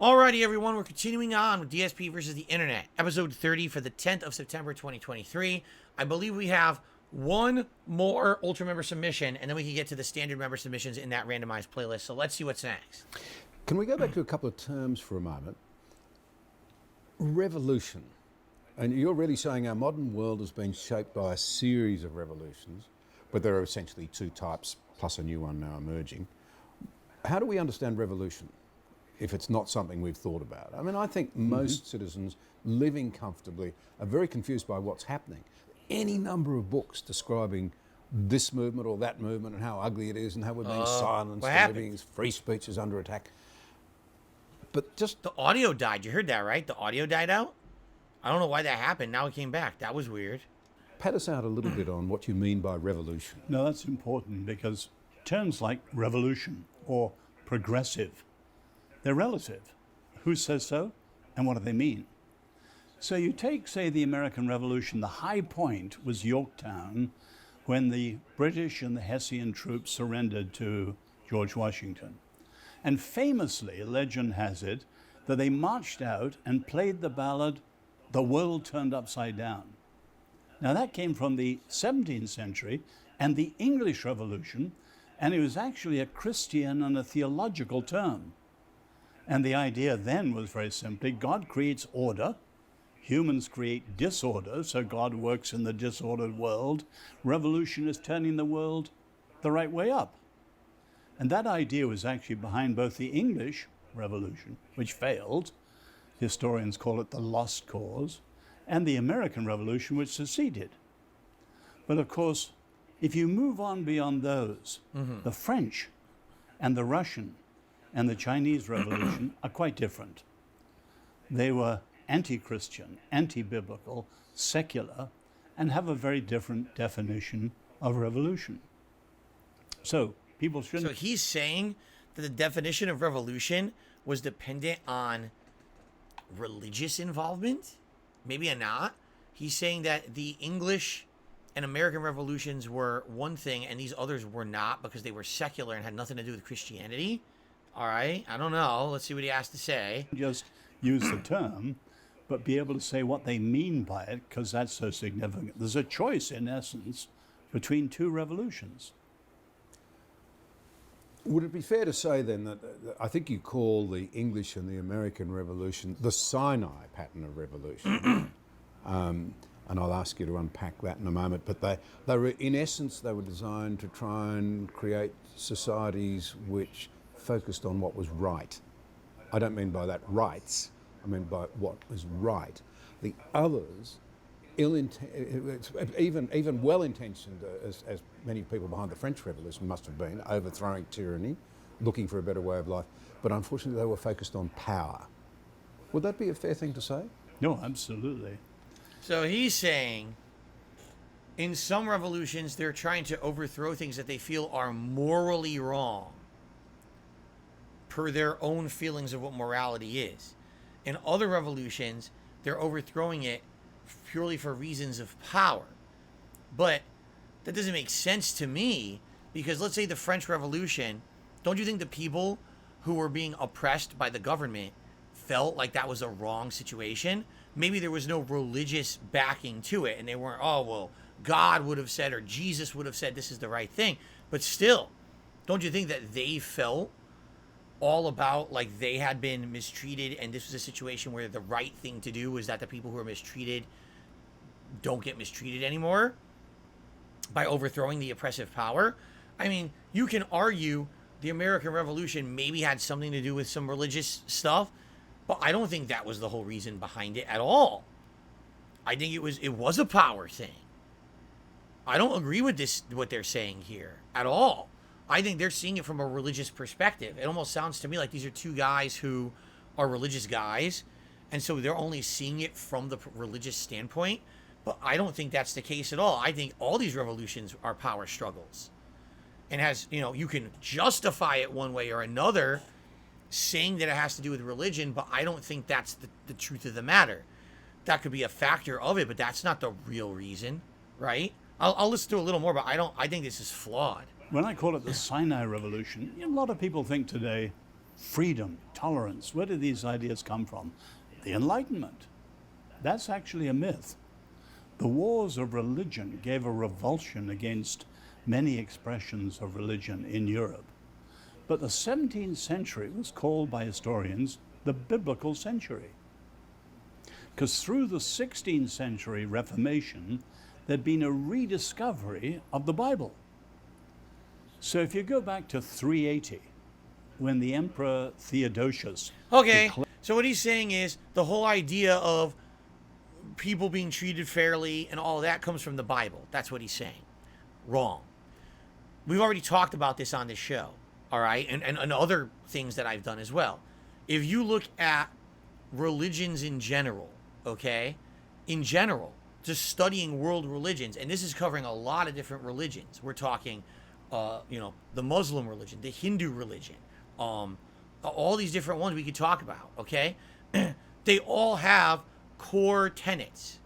Alrighty, everyone, we're continuing on with DSP versus the Internet, episode 30 for the 10th of September 2023. I believe we have one more Ultra member submission, and then we can get to the standard member submissions in that randomized playlist. So let's see what's next. Can we go back to a couple of terms for a moment? Revolution. And you're really saying our modern world has been shaped by a series of revolutions, but there are essentially two types, plus a new one now emerging. How do we understand revolution if it's not something we've thought about? I mean, I think most citizens living comfortably are very confused by what's happening. Any number of books describing this movement or that movement and how ugly it is and how we're being silenced and everything's free speech is under attack. But just... The audio died. You heard that, right? The audio died out? I don't know why that happened. Now it came back. That was weird. Pat us out a little bit on what you mean by revolution. No, that's important because terms like revolution or progressive, they're relative. Who says so and what do they mean? So you take, say, the American Revolution, the high point was Yorktown when the British and the Hessian troops surrendered to George Washington. And famously, legend has it, that they marched out and played the ballad, "The World Turned Upside Down." Now that came from the 17th century and the English Revolution, and it was actually a Christian and a theological term. And the idea then was very simply, God creates order, humans create disorder, so God works in the disordered world. Revolution is turning the world the right way up. And that idea was actually behind both the English Revolution, which failed, historians call it the lost cause, and the American Revolution, which succeeded. But of course, if you move on beyond those, the French and the Russian and the Chinese Revolution are quite different. They were anti-Christian, anti-biblical, secular, and have a very different definition of revolution. So people shouldn't... So he's saying that the definition of revolution was dependent on religious involvement? Maybe not. He's saying that the English and American revolutions were one thing and these others were not because they were secular and had nothing to do with Christianity. All right, I don't know. Let's see what he has to say. Just use the term, but be able to say what they mean by it, because that's so significant. There's a choice, in essence, between two revolutions. Would it be fair to say then that I think you call the English and the American Revolution the Sinai pattern of revolution? And I'll ask you to unpack that in a moment. But they were, in essence, they were designed to try and create societies which focused on what was right. I don't mean by that rights, I mean by what was right. The others, even well-intentioned, as many people behind the French Revolution must have been, overthrowing tyranny, looking for a better way of life, but unfortunately they were focused on power. Would that be a fair thing to say? No, absolutely. So he's saying in some revolutions, they're trying to overthrow things that they feel are morally wrong per their own feelings of what morality is. In other revolutions, they're overthrowing it purely for reasons of power. But that doesn't make sense to me because let's say the French Revolution, don't you think the people who were being oppressed by the government felt like that was a wrong situation? Maybe there was no religious backing to it and they weren't, oh, well, God would have said or Jesus would have said this is the right thing. But still, don't you think that they felt all about like they had been mistreated and this was a situation where the right thing to do was that the people who are mistreated don't get mistreated anymore by overthrowing the oppressive power? I mean, you can argue the American Revolution maybe had something to do with some religious stuff, but I don't think that was the whole reason behind it at all. I think it was a power thing. I don't agree with this, what they're saying here at all. I think they're seeing it from a religious perspective. It almost sounds to me like these are two guys who are religious guys, and so they're only seeing it from the religious standpoint. But I don't think that's the case at all. I think all these revolutions are power struggles. And you can justify it one way or another, saying that it has to do with religion, but I don't think that's the truth of the matter. That could be a factor of it, but that's not the real reason, right? I'll listen to a little more, but I think this is flawed. When I call it the Sinai Revolution, a lot of people think today freedom, tolerance. Where did these ideas come from? The Enlightenment. That's actually a myth. The wars of religion gave a revulsion against many expressions of religion in Europe. But the 17th century was called by historians the biblical century. Because through the 16th century Reformation, there'd been a rediscovery of the Bible. So if you go back to 380, when the Emperor Theodosius... Okay, so what he's saying is the whole idea of people being treated fairly and all of that comes from the Bible. That's what he's saying. Wrong. We've already talked about this on this show, all right? And other things that I've done as well. If you look at religions in general, okay? In general, just studying world religions, and this is covering a lot of different religions. We're talking, the Muslim religion, the Hindu religion, all these different ones we could talk about, okay? They all have core tenets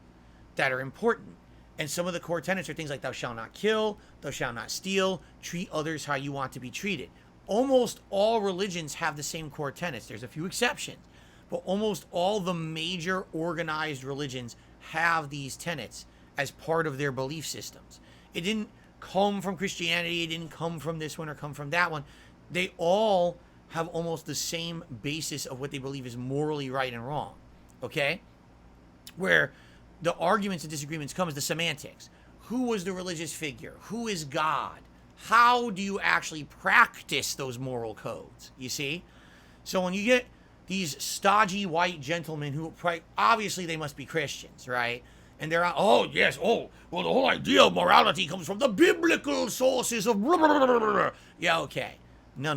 that are important. And some of the core tenets are things like thou shalt not kill, thou shalt not steal, treat others how you want to be treated. Almost all religions have the same core tenets. There's a few exceptions, but almost all the major organized religions have these tenets as part of their belief systems. It didn't come from Christianity, it didn't come from this one or come from that one. They all have almost the same basis of what they believe is morally right and wrong, okay? Where the arguments and disagreements come is the semantics. Who was the religious figure? Who is God? How do you actually practice those moral codes? You see? So when you get these stodgy white gentlemen who obviously they must be Christians, right? And they're well, the whole idea of morality comes from the biblical sources of blah, blah, blah, blah, blah. Yeah, okay. No.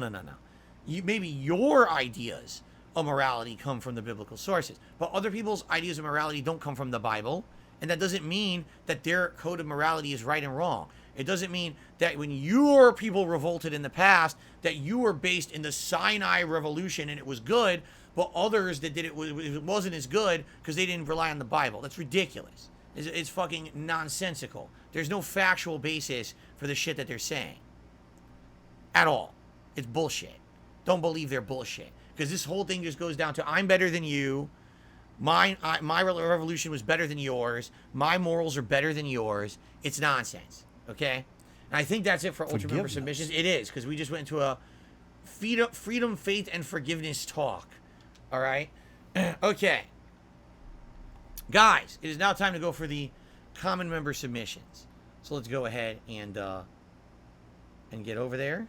Maybe your ideas of morality come from the biblical sources, but other people's ideas of morality don't come from the Bible, and that doesn't mean that their code of morality is right and wrong. It doesn't mean that when your people revolted in the past, that you were based in the Sinai Revolution and it was good, but others that did it wasn't as good because they didn't rely on the Bible. That's ridiculous. It's fucking nonsensical. There's no factual basis for the shit that they're saying. At all. It's bullshit. Don't believe their bullshit. Because this whole thing just goes down to I'm better than you. My revolution was better than yours. My morals are better than yours. It's nonsense. Okay? And I think that's it for Ultra Member Submissions. It is, because we just went into a freedom, faith, and forgiveness talk. All right? Okay. Guys, it is now time to go for the common member submissions. So let's go ahead and get over there.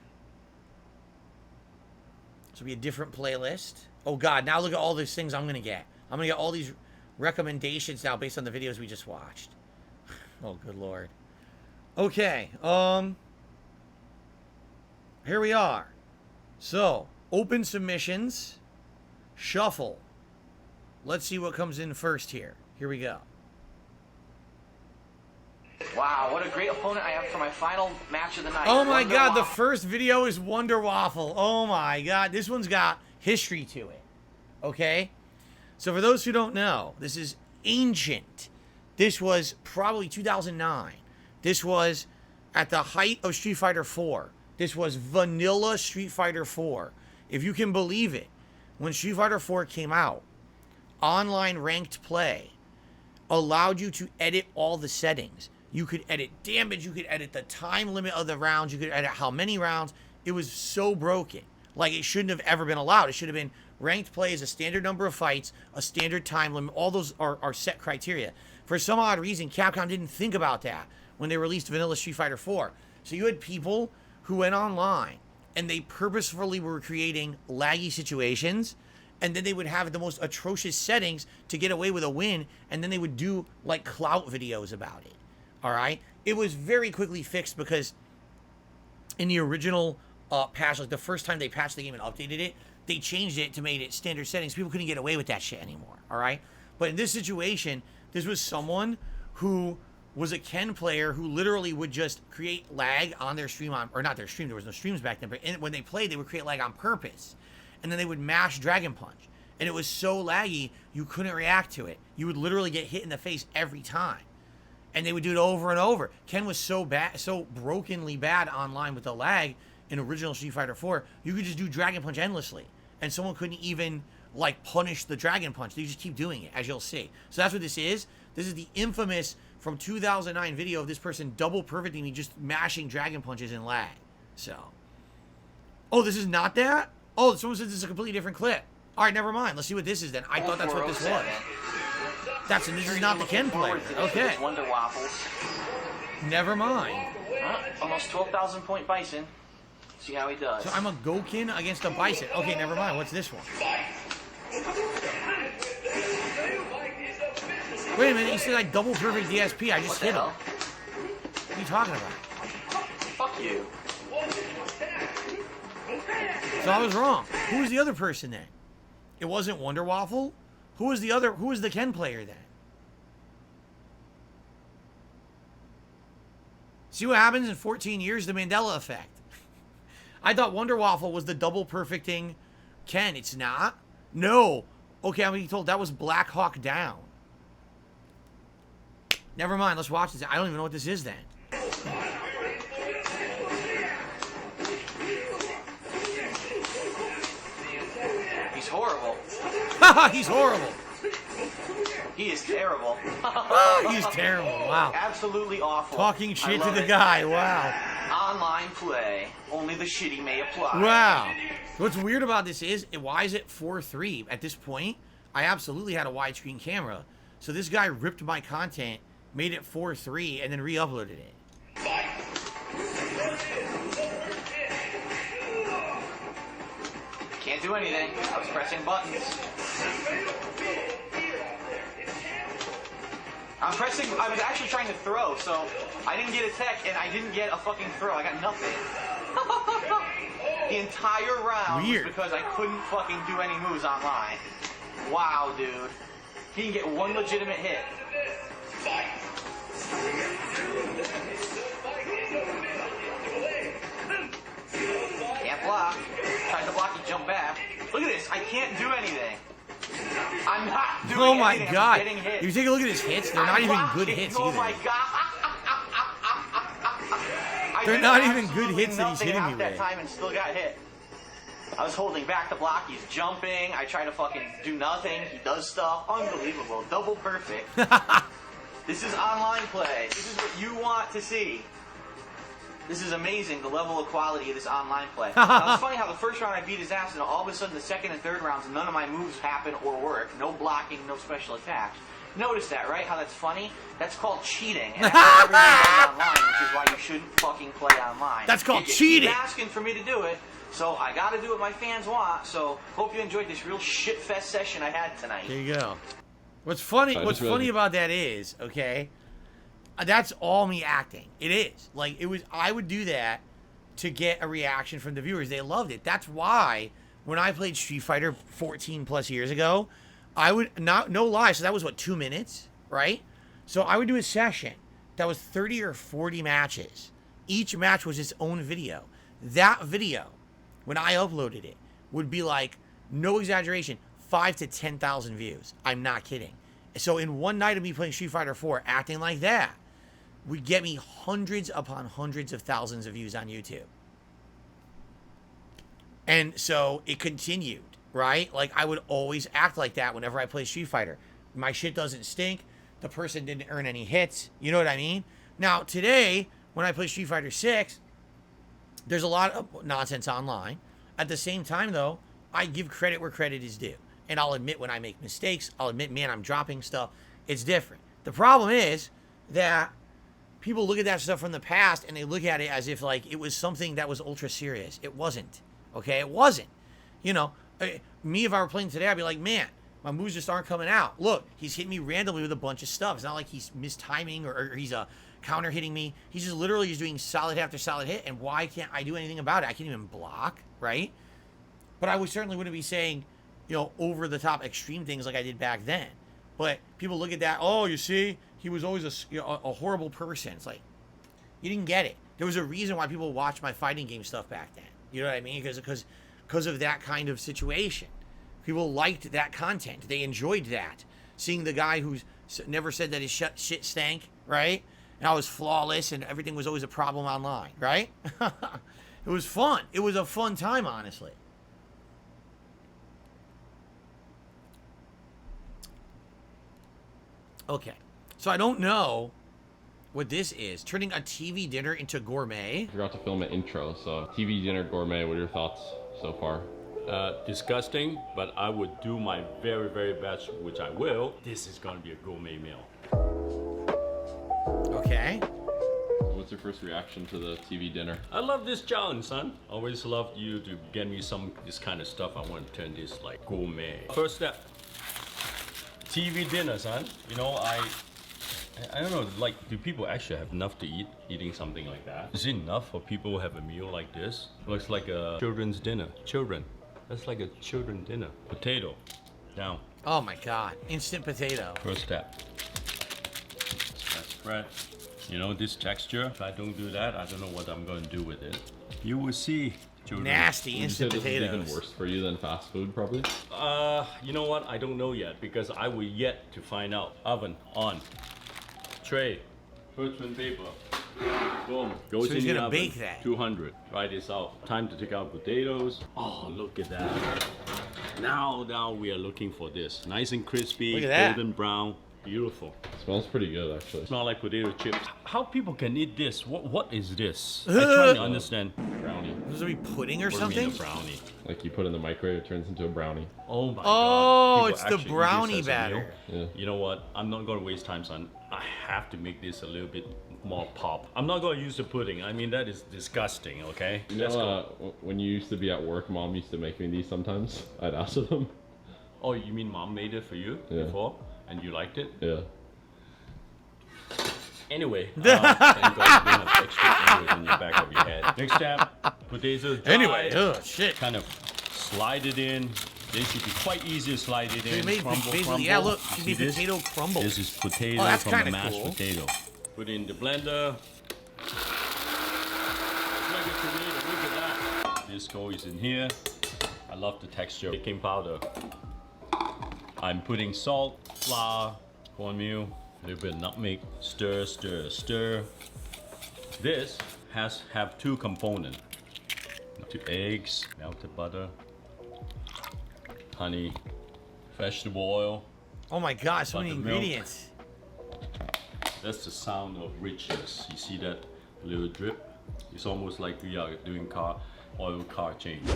This will be a different playlist. Oh, God. Now look at all these things I'm going to get. I'm going to get all these recommendations now based on the videos we just watched. Oh, good Lord. Okay. Here we are. So, open submissions. Shuffle. Let's see what comes in first here. Here we go. Wow, what a great opponent I have for my final match of the night. Oh my God, the first video is Wonder Waffle. Oh my God, this one's got history to it. Okay? So for those who don't know, this is ancient. This was probably 2009. This was at the height of Street Fighter 4. This was vanilla Street Fighter 4. If you can believe it, when Street Fighter 4 came out, online ranked play allowed you to edit all the settings. You could edit damage, you could edit the time limit of the rounds, you could edit how many rounds. It was so broken. Like, it shouldn't have ever been allowed. It should have been ranked play is a standard number of fights, a standard time limit. All those are set criteria. For some odd reason, Capcom didn't think about that when they released Vanilla Street Fighter 4. So you had people who went online and they purposefully were creating laggy situations, and then they would have the most atrocious settings to get away with a win, and then they would do like clout videos about it. All right? It was very quickly fixed because in the original patch, like the first time they patched the game and updated it, they changed it to make it standard settings. People couldn't get away with that shit anymore. All right? But in this situation, this was someone who was a Ken player who literally would just create lag on their stream, or not their stream, there was no streams back then, but when they played, they would create lag on purpose. And then they would mash Dragon Punch. And it was so laggy, you couldn't react to it. You would literally get hit in the face every time. And they would do it over and over. Ken was so bad, so brokenly bad online with the lag in original Street Fighter 4, you could just do Dragon Punch endlessly. and someone couldn't even like punish the dragon punch. They just keep doing it, as you'll see. So that's what this is. This is the infamous from 2009 video of this person double perfecting me, just mashing dragon punches in lag. So, oh, this is not that? Oh, someone says this is a completely different clip. All right, never mind. Let's see what this is then. I thought that's what this was. This is not the Ken player. Okay. Wonder Waffles. Never mind. Almost 12,000 point Bison. See how he does. So I'm a Gokin against a Bison. Okay, never mind. What's this one? Wait a minute. You said I double perfect DSP. I just hit him. What are you talking about? Fuck you. So I was wrong. Who was the other person then? It wasn't Wonder Waffle? Who was the other? Who was the Ken player then? See what happens in 14 years? The Mandela effect. I thought Wonder Waffle was the double perfecting Ken. It's not? No. Okay, I'm being told that was Black Hawk Down. Never mind. Let's watch this. I don't even know what this is then. He's horrible. He's horrible. He is terrible. He's terrible. Wow. Absolutely awful. Talking shit to the it. guy. Wow. Online play. Only the shitty may apply. Wow. What's weird about this is, why is it 4:3? At this point, I absolutely had a widescreen camera. So this guy ripped my content, made it 4:3, and then re-uploaded it. Can't do anything. I was pressing buttons. I was actually trying to throw, so I didn't get a tech and I didn't get a fucking throw. I got nothing. The entire round was because I couldn't fucking do any moves online. Wow, dude. He didn't get one legitimate hit. Can't block. Tried to block, he jumped back. Look at this. I can't do anything. I'm not doing anything. Oh my god. I'm getting hit. You take a look at his hits, they're not even good hits Oh either. my god. They're not even good hits that he's hitting me that with. time and still got hit. I was holding back the block, he's jumping, I try to fucking do nothing, he does stuff. Unbelievable. Double perfect. This is online play. This is what you want to see. This is amazing, the level of quality of this online play. Now, it's funny how the first round I beat his ass, and all of a sudden the second and third rounds, none of my moves happen or work. No blocking, no special attacks. Notice that, right? How that's funny? That's called cheating. And that's what everyone does online, which is why you shouldn't fucking play online. That's called You cheating! keep asking for me to do it, so I gotta do what my fans want. So, hope you enjoyed this real shit-fest session I had tonight. There you go. What's funny about that is, okay, that's all me acting. It is. Like, I would do that to get a reaction from the viewers. They loved it. That's why when I played Street Fighter 14 plus years ago, I would no lie. So that was what, 2 minutes, right? So I would do a session that was 30 or 40 matches. Each match was its own video. That video, when I uploaded it, would be like, no exaggeration, 5,000 to 10,000 views. I'm not kidding. So in one night of me playing Street Fighter 4, acting like that, would get me hundreds upon hundreds of thousands of views on YouTube. And so it continued, right? Like, I would always act like that whenever I play Street Fighter. My shit doesn't stink. The person didn't earn any hits. You know what I mean? Now, today, when I play Street Fighter 6, there's a lot of nonsense online. At the same time, though, I give credit where credit is due. And I'll admit when I make mistakes. I'll admit, man, I'm dropping stuff. It's different. The problem is that people look at that stuff from the past and they look at it as if, like, it was something that was ultra serious. It wasn't. Okay? It wasn't. You know, me, if I were playing today, I'd be like, man, my moves just aren't coming out. Look, he's hitting me randomly with a bunch of stuff. It's not like he's mistiming or he's counter hitting me. He's just literally just doing solid after solid hit. And why can't I do anything about it? I can't even block, right? But I certainly wouldn't be saying, you know, over the top extreme things like I did back then. But people look at that, oh, you see, he was always a horrible person. It's like, you didn't get it. There was a reason why people watched my fighting game stuff back then. You know what I mean? Because of that kind of situation. People liked that content. They enjoyed that. Seeing the guy who's never said that his shit stank, right? And I was flawless and everything was always a problem online, right? It was fun. It was a fun time, honestly. Okay. So I don't know what this is. Turning a TV dinner into gourmet. Forgot to film an intro, so TV dinner gourmet, what are your thoughts so far? Disgusting, but I would do my very, very best, which I will. This is gonna be a gourmet meal. Okay. What's your first reaction to the TV dinner? I love this challenge, son. Always loved you to get me this kind of stuff. I want to turn this like gourmet. First step, TV dinner, son. You know, I don't know, like, do people actually have enough to eat, eating something like that? Is it enough for people to have a meal like this? Looks like a children's dinner. Children. That's like a children's dinner. Potato. Down. Oh my God. Instant potato. First step. Spread. You know, this texture, if I don't do that, I don't know what I'm going to do with it. You will see, children. Nasty Would you instant say this is potatoes. even worse for you than fast food, probably? You know what? I don't know yet because I will yet to find out. Oven on. Tray. Parchment paper. Boom. Goes So he's in the gonna oven. bake that. 200. Try this out. Time to take out potatoes. Oh, look at that. Now we are looking for this. Nice and crispy. Look at that. Golden brown. Beautiful. Smells pretty good, actually. Smell like potato chips. How people can eat this? What is this? I'm trying to understand. Brownie. This would be pudding or What do you mean something? a brownie? Like you put it in the microwave, it turns into a brownie. Oh my Oh, god. People it's the actually eat this brownie as a meal? batter. Yeah. You know what? I'm not gonna waste time, son. I have to make this a little bit more pop. I'm not gonna use the pudding. I mean, that is disgusting, okay? You Let's know, go. when you used to be at work, Mom used to make me these sometimes. I'd ask for them. Oh, you mean mom made it for you Yeah. before? And you liked it? Yeah. Anyway, thank God you don't have extra arrows in your back of your head. Next step, potatoes dry. Anyway, oh shit. Kind of slide it in. This should be quite easy to slide it So in. you made crumble, basically, crumble. yeah, look, You should see be this? potato crumble. This is potato Oh, that's from the kinda mashed cool. potato. Put it in the blender. It's like a tomato, look at that. This goes in here. I love the texture. Baking powder. I'm putting salt, flour, cornmeal, a little bit of nutmeg. Stir, stir, stir. This have two components. 2 eggs, melted butter, honey, vegetable oil. Oh my God, so many Buttermilk. ingredients. That's the sound of richness. You see that little drip? It's almost like we are doing oil car change.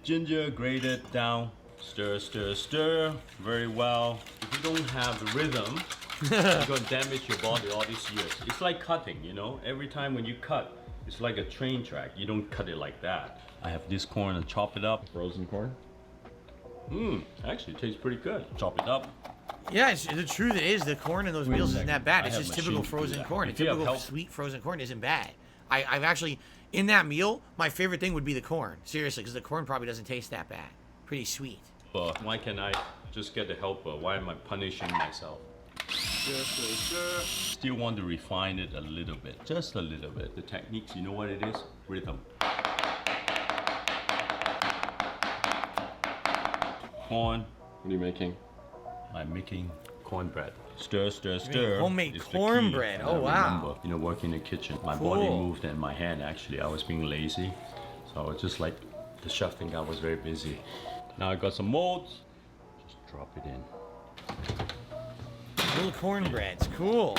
Ginger grated down. Stir, stir, stir. Very well. If you don't have the rhythm, you're gonna damage your body all these years. It's like cutting, you know? Every time when you cut, it's like a train track. You don't cut it like that. I have this corn and chop it up. Frozen corn. Actually it tastes pretty good. Chop it up. Yeah, the truth is the corn in those meals isn't that bad. I It's have just machine typical to do frozen that. corn. A If you have typical help- sweet frozen corn isn't bad. I've actually, in that meal, my favorite thing would be the corn. Seriously, because the corn probably doesn't taste that bad. Pretty sweet. Why can't I just get the helper? Why am I punishing myself? Stir, stir, stir. Still want to refine it a little bit. Just a little bit. The techniques, you know what it is? Rhythm. Corn. What are you making? I'm making cornbread. Stir, stir, stir. homemade is the key. cornbread. And Oh, I wow. remember, you know, working in the kitchen. My body Cool. moved and my hand actually. I was being lazy. So I was just like, the chef think I was very busy. Now I got some molds. Just drop it in. Little cornbreads, cool.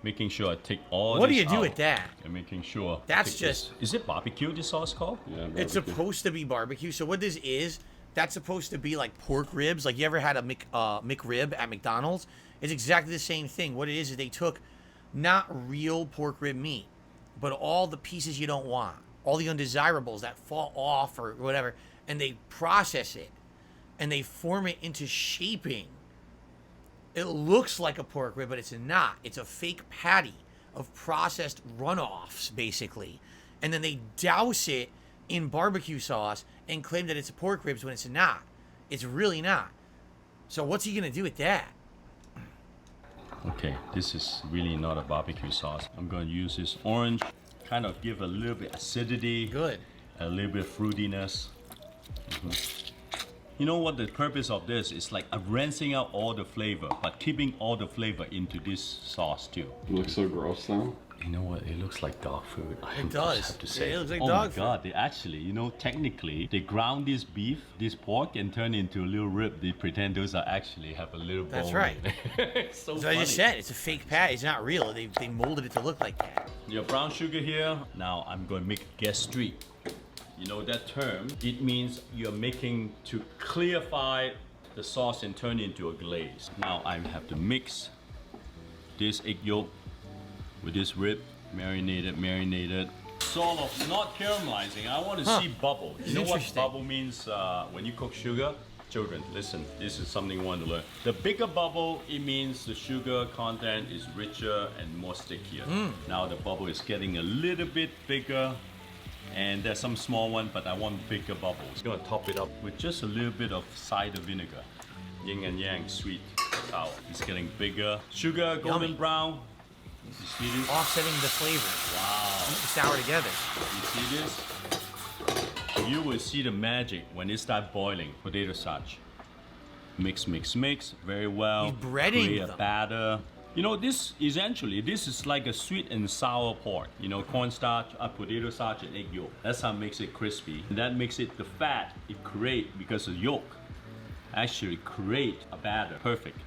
Making sure I take all What do this you do out with that? And making sure. I That's take this- just- Is it barbecue, this sauce called? Yeah, It's barbecue. supposed to be barbecue. So what this is, that's supposed to be like pork ribs. Like you ever had a McRib at McDonald's? It's exactly the same thing. What it is they took not real pork rib meat, but all the pieces you don't want, all the undesirables that fall off or whatever, and they process it and they form it into shaping. It looks like a pork rib, but it's not. It's a fake patty of processed runoffs, basically. And then they douse it in barbecue sauce and claim that it's a pork ribs when it's not. It's really not. So what's he gonna do with that? Okay, this is really not a barbecue sauce. I'm going to use this orange, kind of give a little bit acidity, Good. a little bit fruitiness. You know what the purpose of this is? Like rinsing out all the flavor, but keeping all the flavor into this sauce too. It looks so gross though. You know what? It looks like dog food. I does. just have to say. It looks like oh dog my god! They actually, you know, technically, they ground this beef, this pork, and turn it into a little rib. They pretend those are actually have a little bone. That's right. It's so As funny. I just said, it's a fake patty. It's not real. They molded it to look like that. Your brown sugar here. Now I'm going to make gastrique. You know that term? It means you're making to clarify the sauce and turn it into a glaze. Now I have to mix this egg yolk with this rib, marinated. Sort of not caramelizing. I want to see bubble. You know what Interesting. bubble means when you cook sugar? Children, listen, this is something you want to learn. The bigger bubble, it means the sugar content is richer and more stickier. Now the bubble is getting a little bit bigger, and there's some small one, but I want bigger bubbles. I'm gonna top it up with just a little bit of cider vinegar. Yin and yang, sweet, sour. It's getting bigger. Sugar, golden Yummy. brown. You see this? Offsetting the flavors. Wow. Sweet and sour together. You see this? You will see the magic when it starts boiling. Potato starch. Mix, mix, mix very well. He's breading Create a them. batter. You know, this is like a sweet and sour pork. You know, cornstarch, potato starch, and egg yolk. That's how it makes it crispy. And that makes it the fat it create because the yolk actually create a batter. Perfect.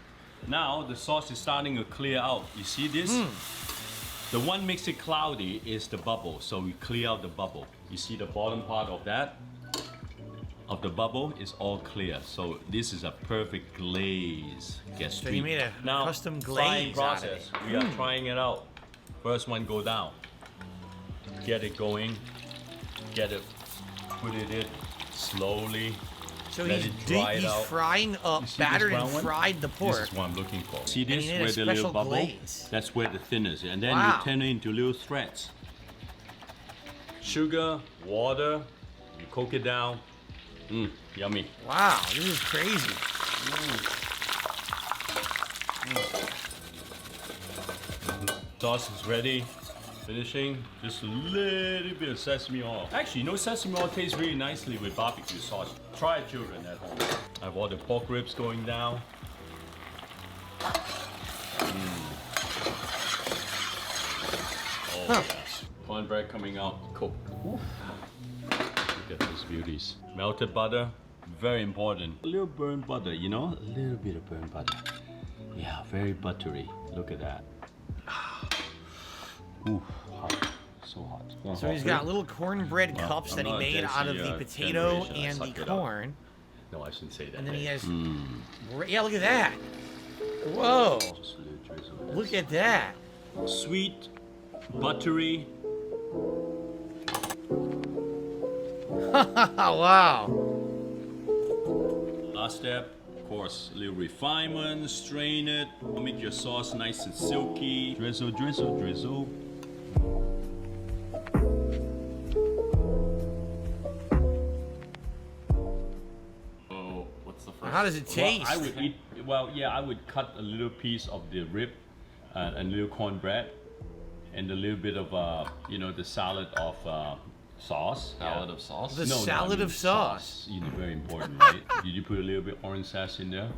Now the sauce is starting to clear out. You see this? The one makes it cloudy is the bubble. So we clear out the bubble. You see the bottom part of that? Of the bubble is all clear. So this is a perfect glaze. So you made a now, custom frying glaze out of process. it. We are trying it out. First one go down. Get it going. Get it. Put it in slowly. So Let he's, it dry it he's out. frying up, You see this battered and brown one? fried the pork. This is what I'm looking for. See he this made a where the little special bubble? glaze. That's where the thin is. And then Wow. you turn it into little threads. Sugar, water, you cook it down. Yummy. Wow, this is crazy. Sauce is ready. Finishing. Just a little bit of sesame oil. Actually, you know, sesame oil tastes really nicely with barbecue sauce. Try it, children, at home. I have all the pork ribs going down. Oh, yes. Cornbread coming out cooked. Look at these beauties. Melted butter, very important. A little burnt butter, you know? A little bit of burnt butter. Yeah, very buttery. Look at that. Ooh, hot. So hot. So he's got little cornbread Well, cups I'm that he not made against out of the, the potato generation. I and suck the it up. corn. No, I shouldn't say that. And then he hey. has... Yeah, look at that. Whoa. Just a little drizzle of Look this. at that. Sweet, buttery. Wow. Last step, of course, a little refinement, strain it, make your sauce nice and silky. Drizzle, drizzle, drizzle. Oh, what's the first? How does it taste? Well, I would eat. Well, yeah, I would cut a little piece of the rib, and a little cornbread, and a little bit of you know, the salad of sauce. Salad of sauce? The No, salad I mean of sauce. You know, very important, right? Did you put a little bit orange sass in there?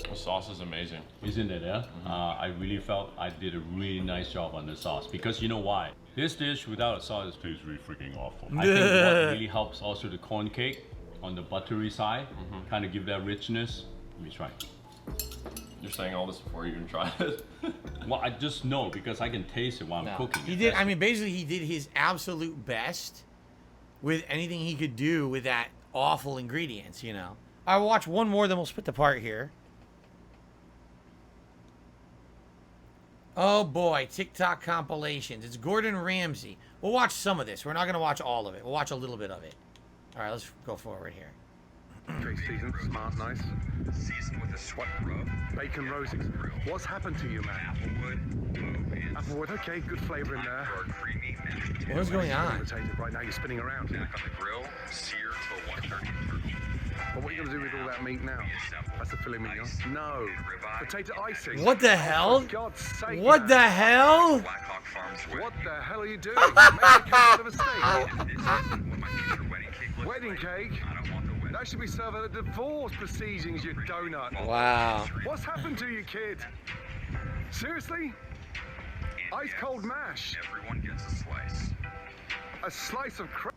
The sauce is amazing. Isn't it? Yeah. I really felt I did a really nice job on the sauce because you know why? This dish without a sauce tastes really freaking awful. I think what really helps also the corn cake on the buttery side, kind of give that richness. Let me try. You're saying all this before you even tried it? Well, I just know because I can taste it while I'm cooking. He it. did, I mean, basically he did his absolute best with anything he could do with that awful ingredients, you know. I'll watch one more, then we'll split the part here. Oh boy, TikTok compilations. It's Gordon Ramsay. We'll watch some of this. We're not going to watch all of it. We'll watch a little bit of it. All right, let's go forward here. Cake seasoned, smart, nice. Seasoned with a sweat rub. Bacon roses. What's happened to you, man? Applewood. Applewood, okay, good flavour in there. Or creamy mashed potato. What is going on? Irritated right now, you're spinning around. Back on the grill, sear till 130. But what are you going to do with all that meat now? That's the filet mignon. No. Potato icing. What the hell? For God's sake, What man. the hell? Blackhawk Farms What the hell are you doing? Making a cake out of a steak. This isn't what my future wedding cake looks Wedding like. cake? I don't want the wedding. No, That should be served at a divorce proceedings, you donut. Wow. What's happened to you, kid? Seriously? Ice cold mash. Everyone gets a slice. A slice of crap.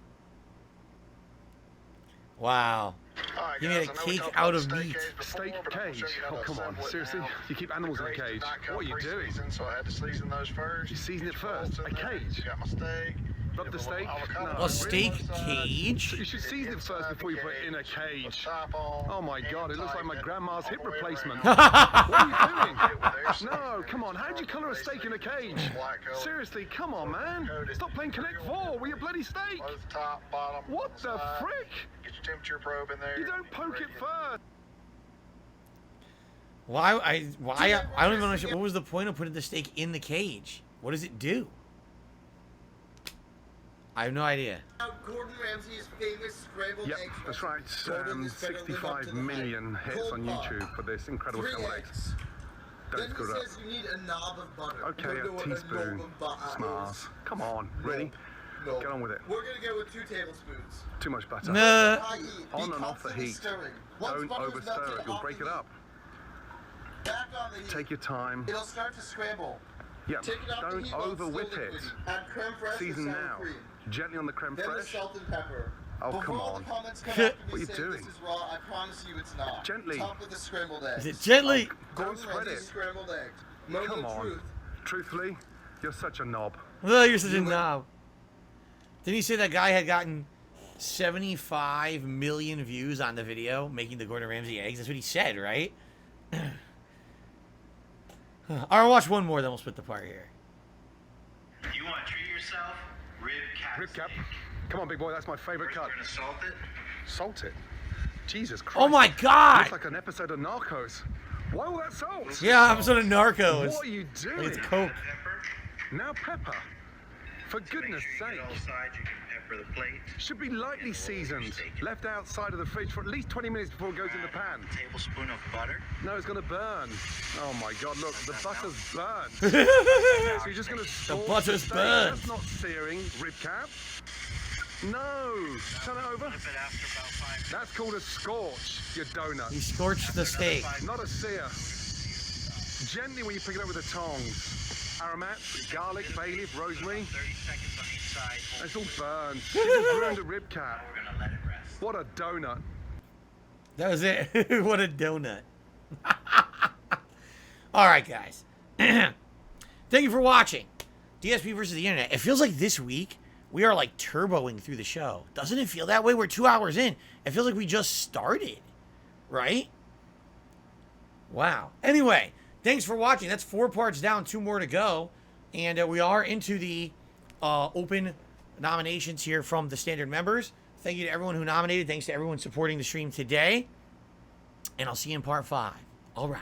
Wow. Alright, You guys, made a I know we cage talked out about of steak meat. cage before, Steak but I'm gonna cage? show you how Oh, to come on. assemble it Seriously? now. You keep animals in a Grease did cage. not come What are you doing? pre-seasoned, so I had to season those first. You season it Get your first? bolts in A there. cage? Got my steak. Rub Give the a little steak? avocado No. A on steak one side. cage? You should season it first before you put it in a cage. Top on, Oh my god, it looks like my tighten it grandma's all hip the way replacement. around. What are you There's doing? No, come on, how'd you colour a steak in a cage? Black color. Seriously, come on, man. Stop playing Connect 4 with your bloody steak. Both top, bottom, What on the side. frick? Get your temperature probe in there. You don't poke it first. Why? I don't even understand. What was the point of putting the steak in the cage? What does it do? I have no idea. Gordon Ramsay's famous scrambled Yep, eggs. that's right. Gordon is better than up to 65 the million hype. hits on Cold YouTube bar. for this incredible 3 scrambled eggs. eggs. Don't Then he screw it up. says you need a knob of butter. Okay, You a know what teaspoon. knob of butter Smart. is? Come on, ready? No. Get on with it. We're gonna go with 2 tablespoons. Too much butter. Nah. High heat. On Be and off the constantly heat. stirring. Once Don't butter is overstir melted, it. You'll off break the it heat. up. Back on the heat. Take your time. It'll start to scramble. Yeah, Take it off the don't heat while it's over still whip it. liquidy. Add creme fraiche Season or sour now. cream. Gently on the creme Then the fraiche. salt and pepper. Oh, Before come all on. the comments come after me What are you saying doing? this is raw, I promise you it's not. Gently. Top with the scrambled eggs. Is it gently? Don't Gordon spread Ramsay's it. scrambled eggs. Moment Come of on. truth. Truthfully, you're such a knob. Oh, you're such a knob. Didn't he say that guy had gotten 75 million views on the video making the Gordon Ramsay eggs? That's what he said, right? I'll watch one more, then we'll split the part here. You want to treat yourself? Rib cap. Rib cap. Come on, big boy, that's my favorite First, cut. we're gonna salt it. Salt it. Jesus Christ. Oh my God! Looks like an episode of Narcos. Why all that salt? Yeah, episode of Narcos. What are you doing? It's Coke. Pepper. Now pepper. For goodness Make sure you sake. get all sides. You can pepper the plate. Should be lightly seasoned. Left outside of the fridge for at least 20 minutes before it goes in the pan. A tablespoon of butter. No, it's going to burn. Oh my God, look, the butter's burned. So you're just going to salt butter's steak. burned. That's not searing, rib cap. No. Turn it over. Flip it after about 5 minutes. That's called a scorch, you donut. He scorched the steak. Not a sear. Gently when you pick it up with the tongs. Aromats, garlic, bay leaf, rosemary. 30 seconds on each side. It's all burned. You just ruined a rib cap. We're gonna let it rest. What a donut. That was it. What a donut. All right, guys. Thank you for watching. DSP versus the internet. It feels like this week we are like turboing through the show. Doesn't it feel that way? We're 2 hours in. It feels like we just started, right? Wow. Anyway, thanks for watching. That's 4 parts down, 2 more to go. And we are into the open nominations here from the standard members. Thank you to everyone who nominated. Thanks to everyone supporting the stream today. And I'll see you in part 5. All right.